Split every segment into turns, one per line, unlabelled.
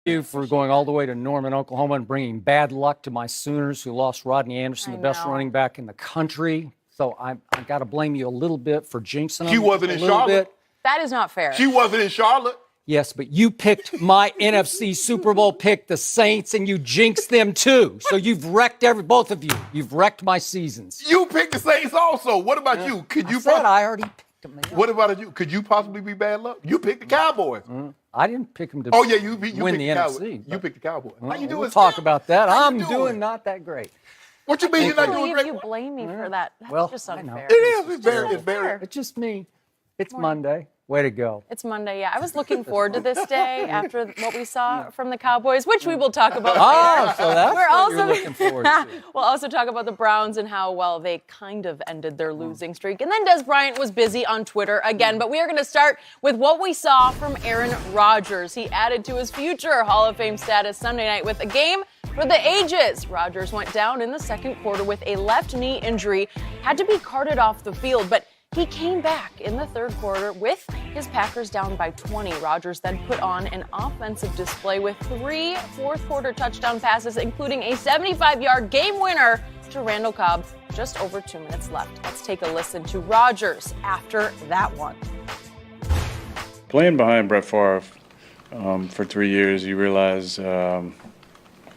you for going all the way to Norman, Oklahoma, and bringing bad luck to my Sooners, who lost Rodney Anderson, the best running back in the country. So I got to blame you a little bit for jinxing them.
She wasn't in Charlotte.
That is not fair.
She wasn't in Charlotte.
Yes, but you picked my NFC Super Bowl pick, the Saints, and you jinxed them too. So you've wrecked both of you. You've wrecked my seasons.
You picked the Saints also. What about you? Could you?
I already picked them.
What about you? Could you possibly be bad luck? You picked the Cowboys.
I didn't pick them to
you
win
picked
the NFC.
You picked the Cowboys. How you doing?
We'll talk about that.
How
I'm
you
doing not that great.
What you mean you're not
I
doing
believe
great?
you blame me for that. That's
Well,
just
I know.
unfair.
It is. It's very.
It's just me. It's Monday. Way to go.
It's Monday, yeah. I was looking forward to this day after what we saw from the Cowboys, which we will talk about later.
So that's what you're looking forward to.
We'll also talk about the Browns and how, well, they kind of ended their losing streak. And then Des Bryant was busy on Twitter again. But we are going to start with what we saw from Aaron Rodgers. He added to his future Hall of Fame status Sunday night with a game for the ages. Rodgers went down in the second quarter with a left knee injury, had to be carted off the field, but he came back in the third quarter with his Packers down by 20. Rodgers then put on an offensive display with 3 fourth-quarter touchdown passes, including a 75-yard game winner to Randall Cobb. Just over 2 minutes left. Let's take a listen to Rodgers after that one.
Playing behind Brett Favre for 3 years, you realize you got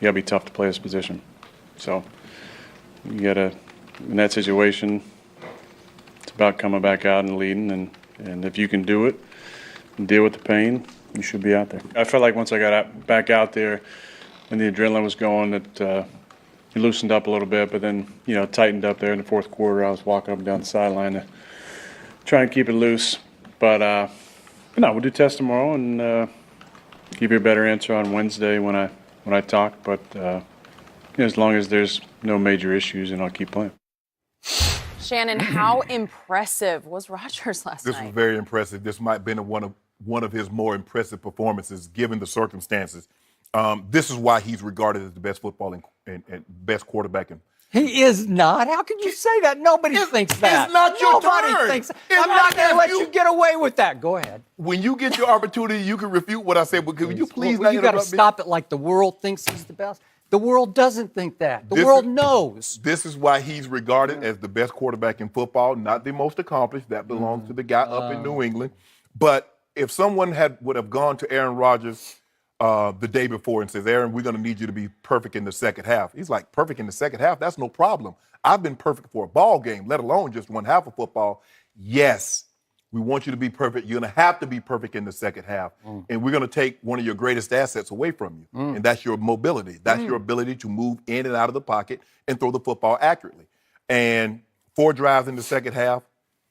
to be tough to play this position. So you got to, in that situation, it's about coming back out and leading, and if you can do it and deal with the pain, you should be out there. I felt like once I got back out there and the adrenaline was going, that it loosened up a little bit, but then, tightened up there in the fourth quarter. I was walking up and down the sideline to try and keep it loose. But we'll do tests tomorrow and give you a better answer on Wednesday when I talk. But as long as there's no major issues, and I'll keep playing.
Shannon, how impressive was Rodgers last night?
This was very impressive. This might have been one of his more impressive performances given the circumstances. This is why he's regarded as the best football and best quarterback.
He is not. How can you say that? Nobody thinks that.
It's not your
Nobody
turn.
thinks.
It's
I'm not going to let you get away with that. Go ahead.
When you get your opportunity, you can refute what I said. But could you please not
You got to
interrupt me?
stop it like the world thinks he's the best. The world doesn't think that. The world knows.
This is why he's regarded as the best quarterback in football, not the most accomplished. That belongs to the guy up in New England. But if someone would have gone to Aaron Rodgers the day before and says, Aaron, we're going to need you to be perfect in the second half. He's like, perfect in the second half? That's no problem. I've been perfect for a ball game, let alone just one half of football. Yes, we want you to be perfect. You're going to have to be perfect in the second half. And we're going to take one of your greatest assets away from you. And that's your mobility. That's your ability to move in and out of the pocket and throw the football accurately. And 4 drives in the second half,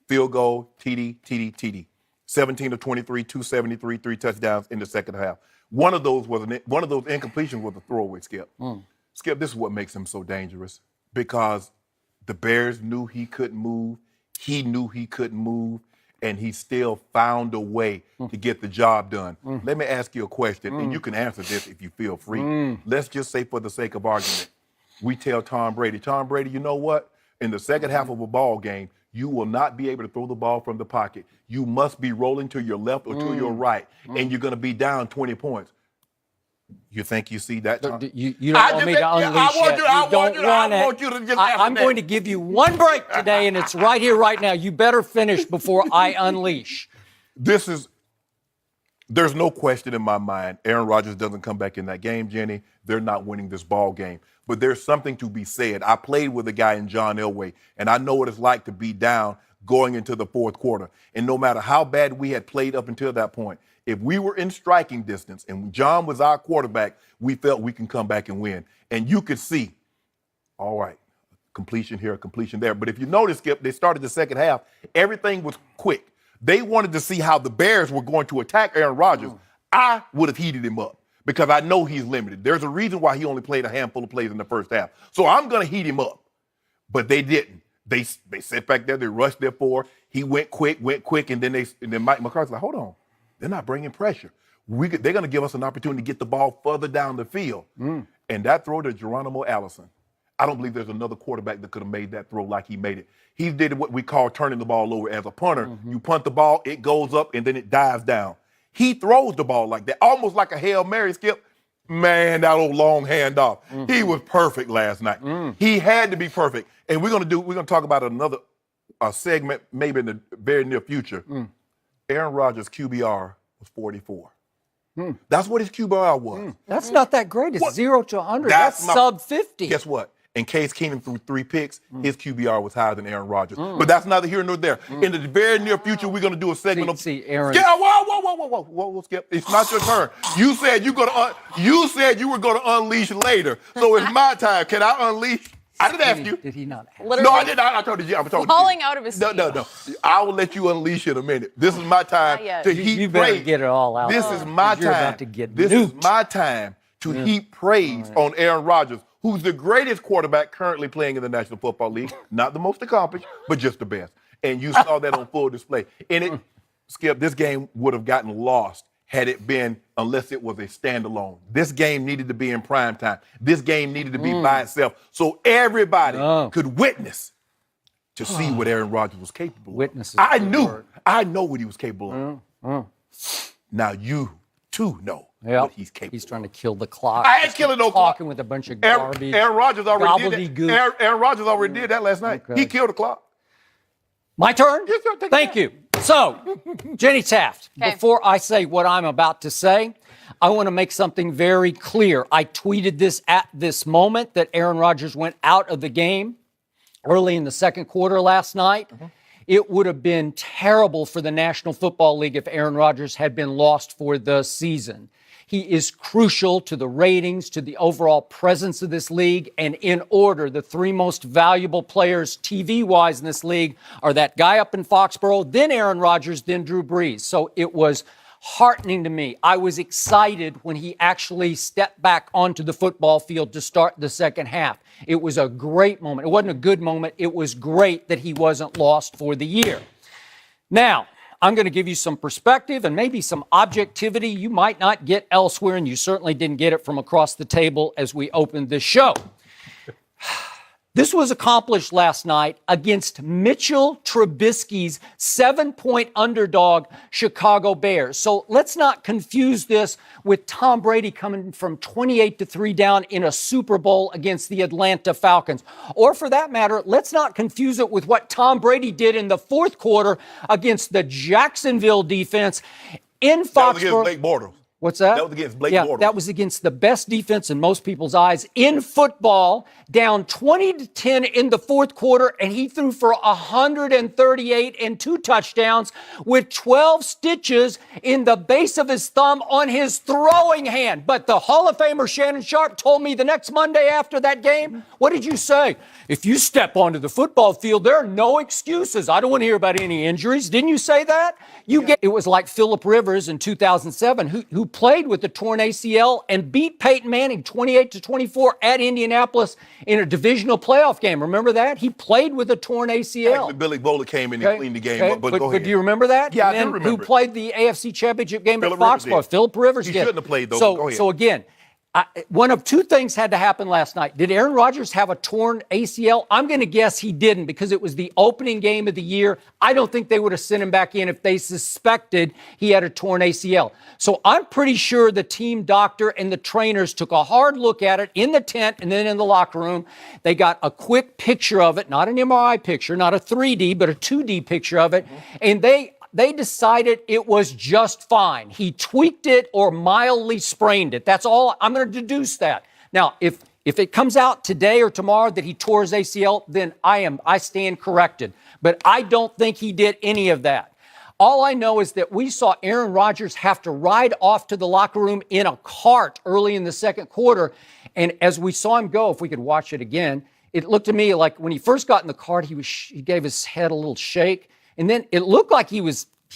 field goal, TD. 17 of 23, 273, 3 touchdowns in the second half. One of those incompletions was a throwaway, Skip. Skip, this is what makes him so dangerous, because the Bears knew he couldn't move. He knew he couldn't move, and he still found a way to get the job done. Let me ask you a question, and you can answer this if you feel free. Let's just say, for the sake of argument, we tell Tom Brady, you know what? In the second half of a ball game, you will not be able to throw the ball from the pocket. You must be rolling to your left or to your right, and you're going to be down 20 points. You think you see that, Tom?
You don't want me to unleash it.
I want you to just
I'm going to give you one break today, and it's right here, right now. You better finish before I unleash.
There's no question in my mind, Aaron Rodgers doesn't come back in that game, Jenny. They're not winning this ball game. But there's something to be said. I played with a guy in John Elway, and I know what it's like to be down going into the fourth quarter. And no matter how bad we had played up until that point, if we were in striking distance and John was our quarterback, we felt we can come back and win. And you could see, all right, completion here, completion there. But if you notice, Skip, they started the second half. Everything was quick. They wanted to see how the Bears were going to attack Aaron Rodgers. I would have heated him up, because I know he's limited. There's a reason why he only played a handful of plays in the first half. So I'm going to heat him up. But they didn't. They sat back there. They rushed their 4. He went quick, and then Mike McCarthy's like, hold on. They're not bringing pressure. They're going to give us an opportunity to get the ball further down the field. And that throw to Geronimo Allison, I don't believe there's another quarterback that could have made that throw like he made it. He did what we call turning the ball over. As a punter, you punt the ball, it goes up, and then it dives down. He throws the ball like that, almost like a Hail Mary, Skip. Man, that old long handoff. He was perfect last night. He had to be perfect. And we're gonna talk about another segment maybe in the very near future. Aaron Rodgers' QBR was 44. That's what his QBR was.
That's not that great. It's 0 to 100. That's
my-
sub 50.
Guess what? In Case Keenum threw 3 picks, his QBR was higher than Aaron Rodgers. But that's neither here nor there. In the very near future, we're going to do a segment
See, Aaron.
Yeah, whoa, Skip. It's not your turn. You said you were going to unleash later. So it's my time. Can I unleash? I didn't ask you.
Did he not have
Literally
No, I did not. I told you. I'm talking
falling
to you.
out of his
No,
seat.
no. I will let you unleash in a minute. This is my time
Not yet.
to heap
You better
praise.
get it all out.
This is my
You're
time.
about to get
this is
nuked.
my time to heap praise on Aaron Rodgers, who's the greatest quarterback currently playing in the National Football League. Not the most accomplished, but just the best. And you saw that on full display. And it, Skip, this game would have gotten lost had it been, unless it was a standalone. This game needed to be in prime time. This game needed to be by itself so everybody could witness to see what Aaron Rodgers was capable of.
Witnesses.
I know what he was capable of. Now you too know what he's capable
He's trying to kill the clock.
I ain't killing no clock.
Talking with a bunch of garbage.
Aaron Rodgers already did
gobbledygook.
that. Aaron Rodgers already did that last night.
Okay.
He killed the clock.
My turn?
Yes, sir. Take
Thank
it
you. So, Jenny Taft,
Okay.
before I say what I'm about to say, I want to make something very clear. I tweeted this at this moment that Aaron Rodgers went out of the game early in the second quarter last night. It would have been terrible for the National Football League if Aaron Rodgers had been lost for the season. He is crucial to the ratings, to the overall presence of this league. And in order, the 3 most valuable players TV-wise in this league are that guy up in Foxborough, then Aaron Rodgers, then Drew Brees. So it was heartening to me. I was excited when he actually stepped back onto the football field to start the second half. It was a great moment. It wasn't a good moment. It was great that he wasn't lost for the year. Now, I'm going to give you some perspective and maybe some objectivity you might not get elsewhere, and you certainly didn't get it from across the table as we opened this show. This was accomplished last night against Mitchell Trubisky's 7-point underdog Chicago Bears. So let's not confuse this with Tom Brady coming from 28-3 down in a Super Bowl against the Atlanta Falcons. Or for that matter, let's not confuse it with what Tom Brady did in the fourth quarter against the Jacksonville defense in Foxborough.
That was against Blake Bortles.
What's that?
That was against Blake
Yeah,
Bortles.
that was against the best defense in most people's eyes in football, down 20-10 in the fourth quarter, and he threw for 138 and 2 touchdowns with 12 stitches in the base of his thumb on his throwing hand. But the Hall of Famer Shannon Sharp told me the next Monday after that game, what did you say? If you step onto the football field, there are no excuses. I don't want to hear about any injuries. Didn't you say that? It was like Phillip Rivers in 2007, who played with a torn ACL and beat Peyton Manning 28-24 at Indianapolis in a divisional playoff game. Remember that? He played with a torn ACL.
Actually, Billy Bowler came in and cleaned the game up, but go ahead.
But do you remember that?
Yeah, I
And
do
then
remember
who
it.
played the AFC Championship game
Phillip
at
Rivers
Foxborough?
did.
Phillip Rivers
He
did.
shouldn't have played, though,
So,
but go ahead.
so again, one of 2 things had to happen last night. Did Aaron Rodgers have a torn ACL? I'm going to guess he didn't because it was the opening game of the year. I don't think they would have sent him back in if they suspected he had a torn ACL. So I'm pretty sure the team doctor and the trainers took a hard look at it in the tent and then in the locker room. They got a quick picture of it, not an MRI picture, not a 3D, but a 2D picture of it. And they decided it was just fine. He tweaked it or mildly sprained it. That's all. I'm going to deduce that. Now, if it comes out today or tomorrow that he tore his ACL, then I stand corrected. But I don't think he did any of that. All I know is that we saw Aaron Rodgers have to ride off to the locker room in a cart early in the second quarter. And as we saw him go, if we could watch it again, it looked to me like when he first got in the cart, he gave his head a little shake. And then it looked like he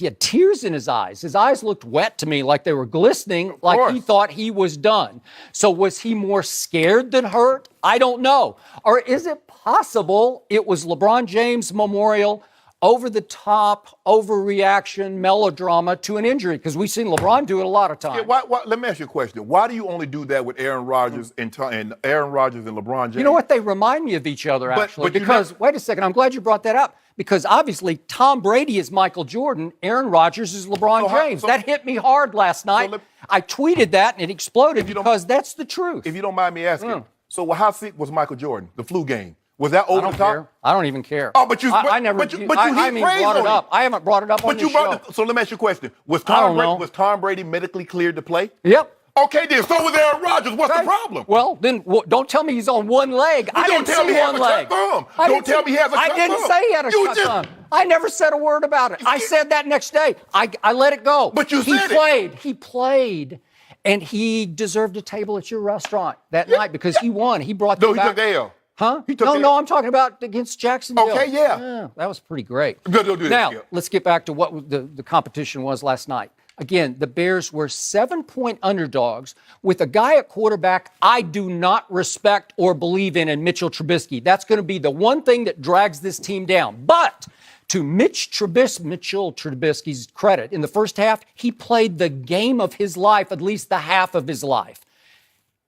had tears in his eyes. His eyes looked wet to me, like they were glistening, like he thought he was done. So was he more scared than hurt? I don't know. Or is it possible it was LeBron James Memorial over-the-top, overreaction, melodrama to an injury? Because we've seen LeBron do it a lot of times.
Yeah, let me ask you a question. Why do you only do that with Aaron Rodgers and Aaron Rodgers and LeBron James?
You know what? They remind me of each other, actually.
but you
Because, wait a second, I'm glad you brought that up. because obviously Tom Brady is Michael Jordan, Aaron Rodgers is LeBron James. That hit me hard last night. I tweeted that and it exploded because that's the truth.
If you don't mind me asking, so how sick was Michael Jordan? The flu game, was that over the top?
Care. I don't even care.
Oh, but
I never.
But you
I mean, brought it up. I haven't brought it up on this show.
So let me ask you a question: Was Tom Brady medically cleared to play?
Yep.
Okay, then. So was Aaron Rodgers. What's the problem?
Well, then don't tell me he's on one leg. I didn't see one leg.
Don't tell me he has a cut thumb.
I didn't say he had a cut thumb. I never said a word about it. I said that next day. I let it go.
But you said
it. He played. And he deserved a table at your restaurant that night because he won. He brought the
he took the L.
Huh? I'm talking about against Jacksonville.
Okay, yeah.
That was pretty great.
Don't do
now,
that.
let's get back to what the competition was last night. Again, the Bears were 7-point underdogs with a guy at quarterback I do not respect or believe in Mitchell Trubisky. That's going to be the one thing that drags this team down. But to Mitchell Trubisky's credit, in the first half, he played the game of his life, at least the half of his life.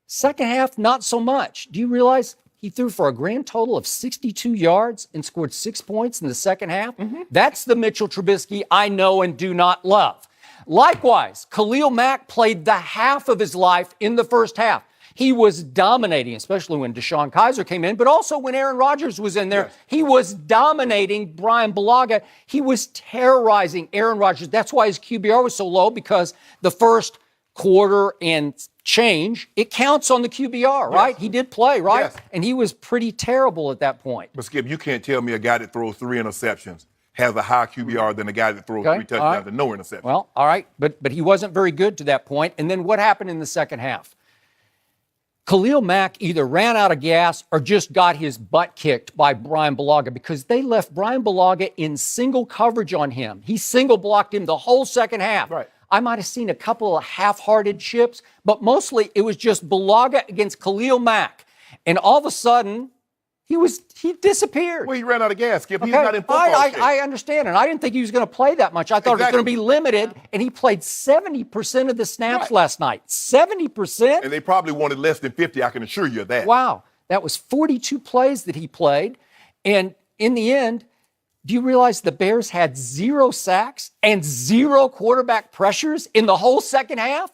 Second half, not so much. Do you realize he threw for a grand total of 62 yards and scored 6 points in the second half? That's the Mitchell Trubisky I know and do not love. Likewise, Khalil Mack played the half of his life in the first half. He was dominating, especially when Deshaun Kaiser came in, but also when Aaron Rodgers was in there. Yes. He was dominating Brian Bulaga. He was terrorizing Aaron Rodgers. That's why his QBR was so low, because the first quarter and change, it counts on the QBR, right? Yes. He did play, right? Yes. And he was pretty terrible at that point.
But Skip, you can't tell me a guy that throws 3 interceptions has a high QBR than a guy that throws 3 touchdowns and no interceptions.
Well, all right, but he wasn't very good to that point. And then what happened in the second half? Khalil Mack either ran out of gas or just got his butt kicked by Brian Bulaga, because they left Brian Bulaga in single coverage on him. He single blocked him the whole second half.
Right.
I might have seen a couple of half-hearted chips, but mostly it was just Bulaga against Khalil Mack. And all of a sudden, he disappeared.
Well, he ran out of gas, Skip. He's not in football shape.
I understand, and I didn't think he was going to play that much. I thought it was going to be limited, and he played 70% of the snaps last night. 70%?
And they probably wanted less than 50, I can assure you of that.
Wow. That was 42 plays that he played. And in the end, do you realize the Bears had 0 sacks and 0 quarterback pressures in the whole second half?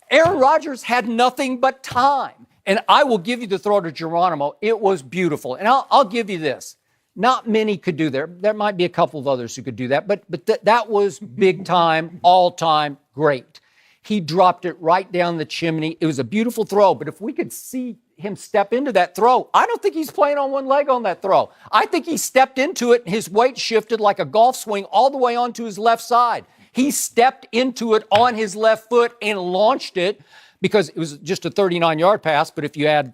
Aaron Rodgers had nothing but time. And I will give you the throw to Geronimo. It was beautiful. And I'll give you this. Not many could do that. There might be a couple of others who could do that. But that was big time, all time, great. He dropped it right down the chimney. It was a beautiful throw. But if we could see him step into that throw, I don't think he's playing on one leg on that throw. I think he stepped into it and his weight shifted like a golf swing all the way onto his left side. He stepped into it on his left foot and launched it, because it was just a 39-yard pass, but if you add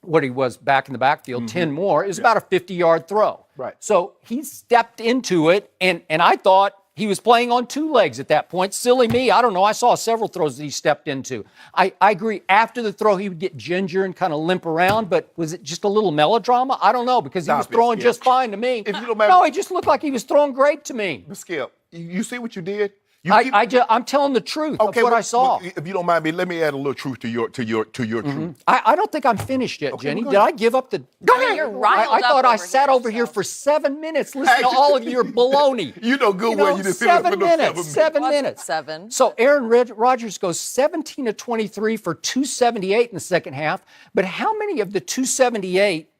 what he was back in the backfield, 10 more, it was about a 50-yard throw.
Right.
So he stepped into it, and I thought he was playing on 2 legs at that point. Silly me. I don't know. I saw several throws that he stepped into. I agree. After the throw, he would get ginger and kind of limp around, but was it just a little melodrama? I don't know, because he was throwing just fine to me.
If you don't mind,
no, he just looked like he was throwing great to me.
Skip, you see what you did?
I'm telling the truth of what I saw.
If you don't mind me, let me add a little truth to your truth.
I don't think I'm finished yet, Jenny. Did I give up the...
Go ahead. You're riled
I thought I
over
sat
here,
over here for 7 minutes listening to all of your baloney.
You know good well you just sit up for
7
minutes.
7.
So Aaron Rodgers goes 17 of 23 for 278 in the second half. But how many of the 278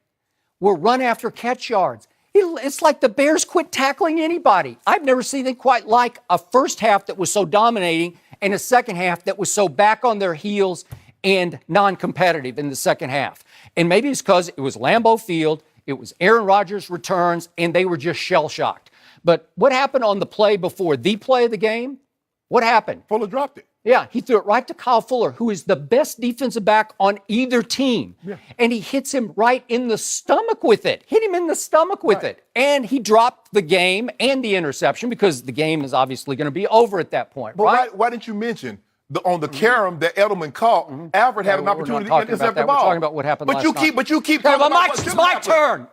were run after catch yards? It's like the Bears quit tackling anybody. I've never seen anything quite like a first half that was so dominating and a second half that was so back on their heels and non-competitive in the second half. And maybe it's because it was Lambeau Field, it was Aaron Rodgers' returns, and they were just shell-shocked. But what happened on the play before the play of the game? What happened?
Fuller dropped it.
Yeah, he threw it right to Kyle Fuller, who is the best defensive back on either team. Yeah. And he hits him right in the stomach with it. Hit him in the stomach with it. And he dropped the game and the interception, because the game is obviously going to be over at that point,
but
right?
Why didn't you mention on the carom that Edelman caught, Alfred had an opportunity to intercept the ball?
We're talking about what happened last night.
But you keep
talking about it's my turn.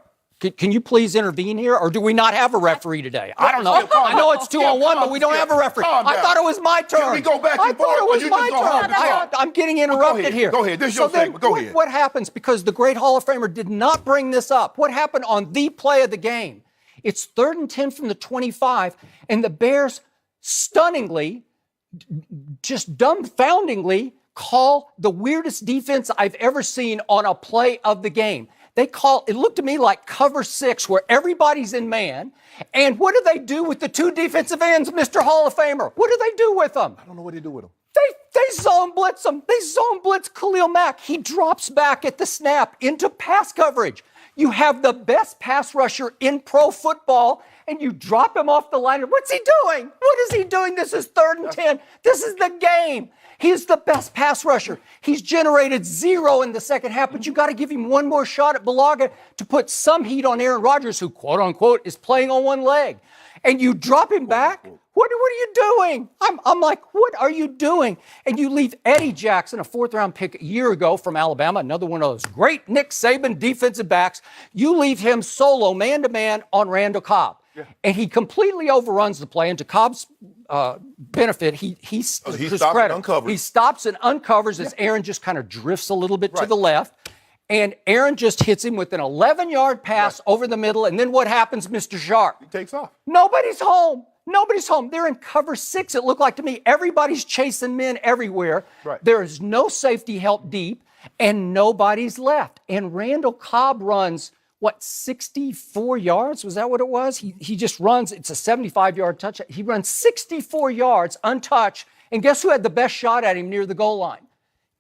Can you please intervene here, or do we not have a referee today? I don't know. I know it's 2-on-1, but we don't have a referee. I thought it was my turn.
Can we go back and forth?
I thought it was my turn. I'm getting interrupted here.
Go ahead. This is your segment. Go ahead.
What happens, because the great Hall of Famer did not bring this up, what happened on the play of the game It's 3rd and 10 from the 25, and the Bears stunningly, just dumbfoundingly, call the weirdest defense I've ever seen on a play of the game. They call, it looked to me like cover 6 where everybody's in man. And what do they do with the 2 defensive ends, Mr. Hall of Famer? What do they do with them?
I don't know what they do with them.
They zone blitz him. They zone blitz Khalil Mack. He drops back at the snap into pass coverage. You have the best pass rusher in pro football, and you drop him off the line. What's he doing? What is he doing? This is 3rd and 10. This is the game. He's the best pass rusher. He's generated 0 in the second half, but you got to give him one more shot at Bulaga to put some heat on Aaron Rodgers, who, quote unquote, is playing on one leg. And you drop him back? What are you doing? I'm like, what are you doing? And you leave Eddie Jackson, a 4th-round pick a year ago from Alabama, another one of those great Nick Saban defensive backs. You leave him solo, man-to-man, on Randall Cobb. Yeah. And he completely overruns the play. And to Cobb's benefit, he stops
and uncovers.
He stops and uncovers as Aaron just kind of drifts a little bit to the left. And Aaron just hits him with an 11-yard pass over the middle. And then what happens, Mr. Sharp?
He takes off.
Nobody's home. Nobody's home. They're in cover 6, it looked like to me. Everybody's chasing men everywhere. Right. There is no safety help deep, and nobody's left. And Randall Cobb runs, 64 yards? Was that what it was? He just runs. It's a 75-yard touch. He runs 64 yards untouched. And guess who had the best shot at him near the goal line?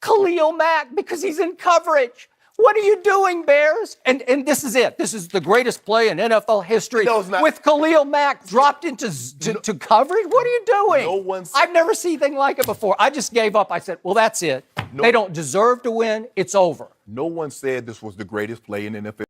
Khalil Mack, because he's in coverage. What are you doing, Bears? And this is it. This is the greatest play in NFL history.
No, it's not.
With Khalil Mack dropped into to coverage. What are you doing? I've never seen anything like it before. I just gave up. I said, well, that's it. They don't deserve to win. It's over.
No one said this was the greatest play in NFL.